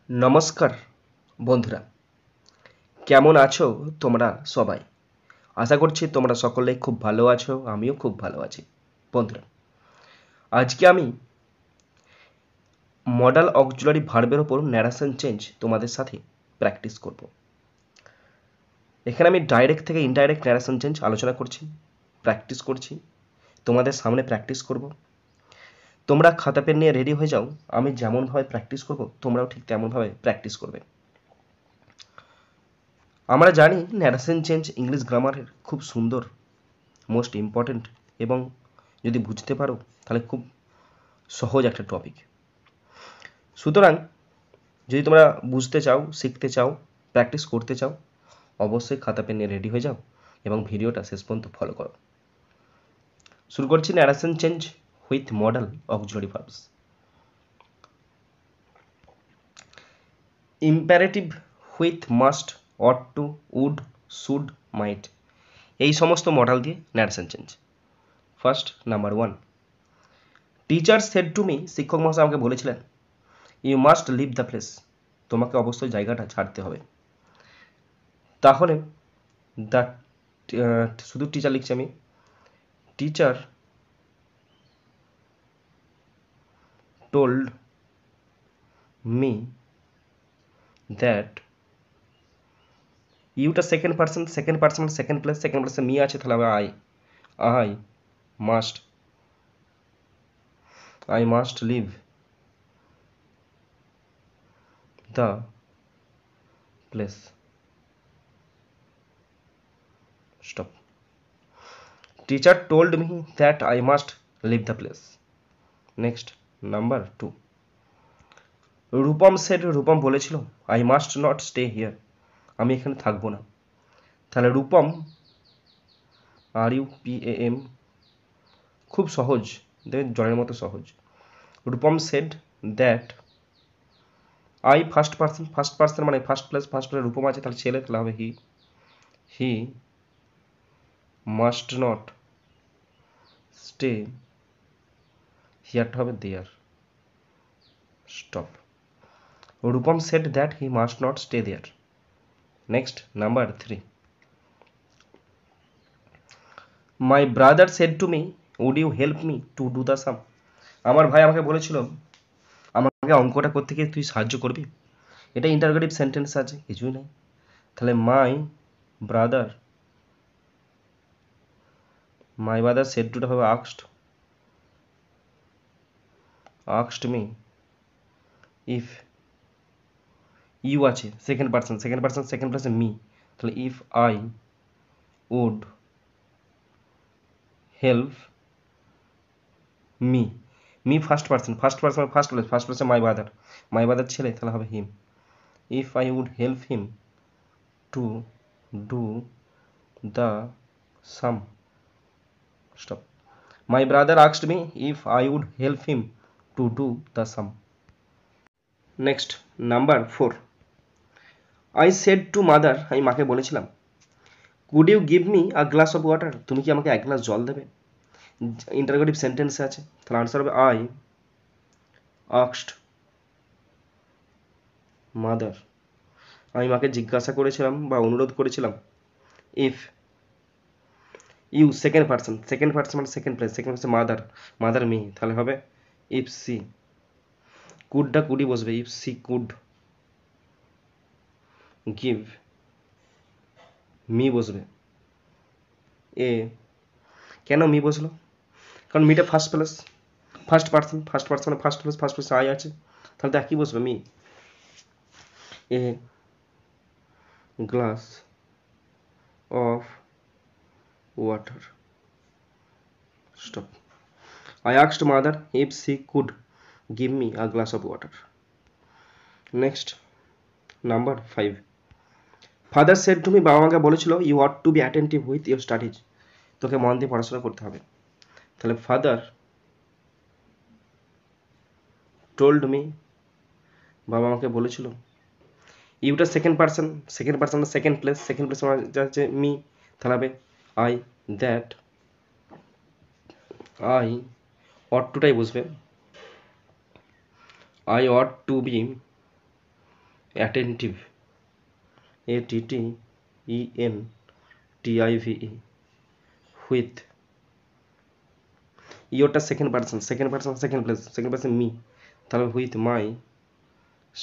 নমস্কার বন্ধুরা, কেমন আছো তোমরা সবাই? আশা করছি তোমরা সকলেই খুব ভালো আছো, আমিও খুব ভালো আছি। বন্ধুরা, আজকে আমি মডাল অক্সিলারি ভার্বের ওপর ন্যারেশন চেঞ্জ তোমাদের সাথে প্র্যাকটিস করব। এখানে আমি ডাইরেক্ট থেকে ইনডাইরেক্ট ন্যারেশন চেঞ্জ আলোচনা করছি, প্র্যাকটিস করছি, তোমাদের সামনে প্র্যাকটিস করব। তোমরা খাতা পেন নিয়ে রেডি হয়ে যাও। আমি যেমনভাবে প্র্যাকটিস করব তোমরাও ঠিক তেমনভাবে প্র্যাকটিস করবে। আমরা জানি ন্যারেশন চেঞ্জ ইংলিশ গ্রামারের খুব সুন্দর, মোস্ট ইম্পর্ট্যান্ট এবং যদি বুঝতে পারো তাহলে খুব সহজ একটা টপিক। সুতরাং যদি তোমরা বুঝতে চাও, শিখতে চাও, প্র্যাকটিস করতে চাও, অবশ্যই খাতা পেন নিয়ে রেডি হয়ে যাও এবং ভিডিওটা শেষ পর্যন্ত ফলো করো। শুরু করছি narration change with modal auxiliary verbs. Imperative with must, ought to, would, should, might, এই সমস্ত মডেল দিয়ে narration change. First, number 1, teacher said to me, শিক্ষক মহাশয় আমাকে বলেছিলেন, you must leave the place, তোমাকে অবশ্যই জায়গাটা ছাড়তে হবে। তাহলে দ্য, শুধু টিচার লিখছি আমি, টিচার টোল্ড মি দ্যাট, ইউটা second person second place, second প্লেসে মি আছে, তাহলে হবে I must leave the place. Stop. Teacher told me that I must leave the place. Next, number 2, Rupam said, Rupam বলেছিল, I must not stay here, আমি এখানে থাকবো না। তাহলে রূপম, RUPAM, খুব সহজ, দেখবেন জলের মতো সহজ। Rupam said that, I first person মানে ফার্স্ট প্লেস রূপম আছে, তাহলে ছেলে, তাহলে হবে হি মাস্ট নট স্টে হিয়ারটা হবে there. Stop. Rupam said that he must not stay there. Next, number 3, my brother said to me, would you help me to do the sum, আমার ভাই আমাকে বলেছিল, আমাকে অঙ্কটা করতে গিয়ে তুই সাহায্য করবি। এটা ইন্টারোগেটিভ সেন্টেন্স আছে, কিছুই নাই। তাহলে মাই ব্রাদার সেড টুটা হবে আস্কড মি ইফ, ইউ আছে সেকেন্ড পার্সন সেকেন্ড প্লেসে মি, তাহলে if I would help me first প্লেসে মাই ব্রাদার ছেলে, তাহলে হবে him, if I would help him to do the sum. Stop. My brother asked me if I would help him to do the sum. Next, number 4, I said to mother, আমি মাকে বলেছিলাম, could you give me a glass of water, তুমি কি আমাকে এক glass জল দেবে। Interrogative সেন্টেন্সে আছে, তাহলে আনসার হবে আই আস্কড মাদার, আমি মাকে জিজ্ঞাসা করেছিলাম বা অনুরোধ করেছিলাম, ইফ, ইউ সেকেন্ড পার্সন মানে সেকেন্ড প্লেসে মাদার মি, তাহলে হবে ইফ সি, কুডটা কুডই বসবে, if C could give, me বসবে, কেন মি বসলো, কারণ মিটা ফার্স্ট প্লেসে আই আছে, তাহলে দেখ কি বসবে, me, a glass of water. Stop. I asked mother if she could give me a glass of water. Next, number 5, father said to me, বাবা আমাকে বলেছিল, you ought to be attentive with your studies, তোকে মন দিয়ে পড়াশোনা করতে হবে। তাহলে father told me, বাবা আমাকে বলেছিল, ইউটা সেকেন্ড পার্সন সেকেন্ড প্লেস হচ্ছে মি, তাহলে হবে I that, I ought to টাই বসবে, I ought to be attentive, ATTENTIVE, with, ইয়োরটা second person second person me, তাহলে with my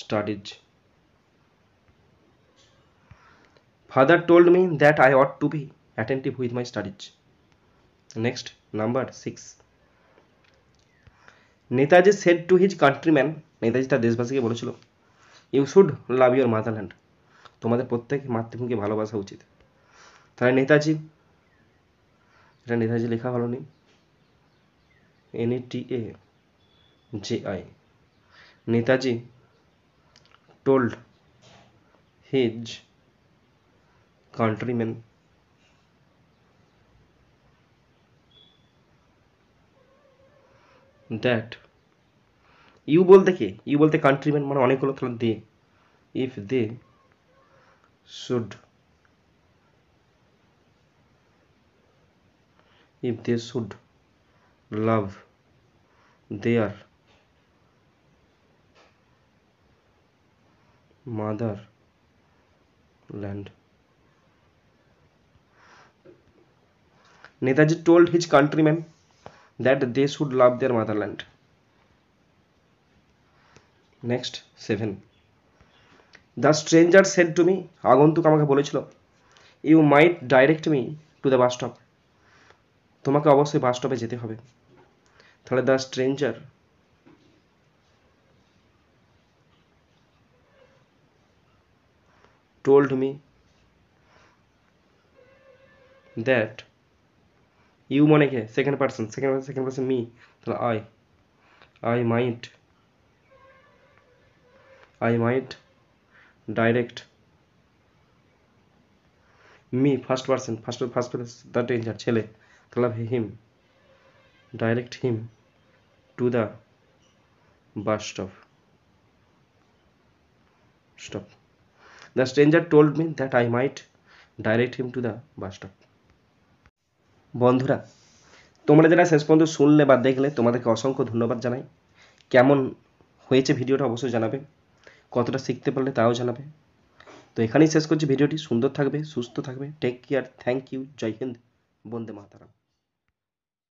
studies. Father told me that I ought to be attentive with my studies. Next, number 6. Netaji said to his countrymen, Netaji তার দেশবাসীকে বলেছিল, you should love your motherland, তোমাদের প্রত্যেকে মাতৃভূমিকে ভালোবাসা উচিত। তাহলে নেতাজি, এটা নেতাজি লেখা হলো নি, NETAJI, Netaji told his countrymen that, you বলতে কে, ইউ বলতে কান্ট্রিম্যান মানে অনেকগুলো, তাহলে দে, if they should love their motherland. Netaji told his countrymen that they should love their motherland. Next, 7. The stranger said to me, আগন্তুক আমাকে বলেছিল, you might direct me to the bus stop, তোমাকে অবশ্যই বাস স্টপে যেতে হবে। তাহলে the stranger told me that, you মানে কে, second person me, তাহলে I might direct me, first person the danger, ছেলে, তাহলে him, direct him to the bus stop. The stranger told me that I might direct him to the bus stop. বন্ধুরা, তোমরা যারা শেষ পর্যন্ত শুনলে বা দেখলে, তোমাদেরকে অসংখ্য ধন্যবাদ জানাই। কেমন হয়েছে ভিডিওটা অবশ্যই জানাবে, কতটা শিখতে পারলে তাও জানাবে। তো এখানেই শেষ করছি ভিডিওটি। সুন্দর থাকবে, সুস্থ থাকবে, টেক কেয়ার, থ্যাংক ইউ, জয় হিন্দ, বন্দে মাতারাম।